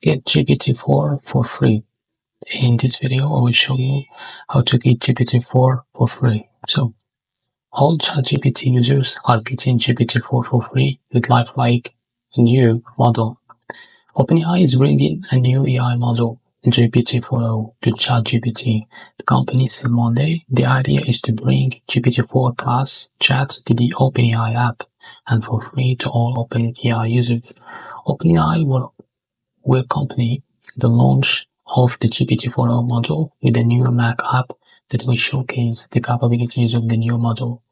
Get GPT-4 for free. In this video, I will show you how to get GPT-4 for free. So, all ChatGPT users are getting GPT-4 for free with like a new model. OpenAI is bringing a new AI model, GPT-4o, to ChatGPT. The company said Monday the idea is to bring GPT-4 plus chat to the OpenAI app and for free to all OpenAI users. OpenAI will accompany the launch of the GPT-4o module with a new Mac app that will showcase the capabilities of the new model,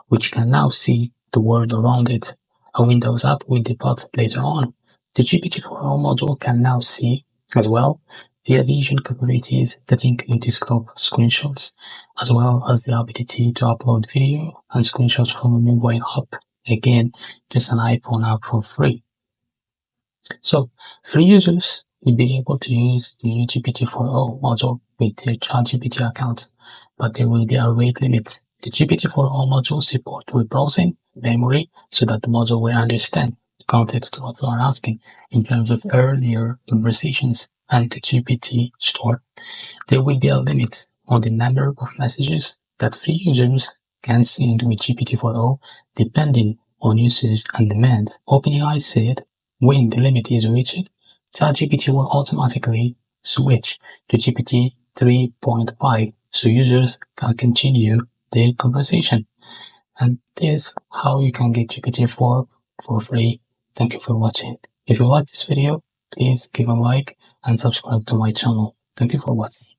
which can now see the world around it. A Windows app will deploy later on. The GPT-4o module can now see, as well, the vision capabilities that include desktop screenshots, as well as the ability to upload video and screenshots from a mobile app. Again, just an iPhone app for free. So, free users will be able to use the new GPT-4o module with their ChatGPT account, but there will be a rate limit. The GPT-4o module support web browsing memory so that the module will understand the context of what you are asking in terms of earlier conversations, and the GPT store. There will be a limit on the number of messages that free users can send with GPT-4o depending on usage and demand. OpenAI said when the limit is reached, ChatGPT will automatically switch to GPT 3.5 so users can continue their conversation. And this is how you can get GPT-4 for free. Thank you for watching. If you like this video, please give a like and subscribe to my channel. Thank you for watching.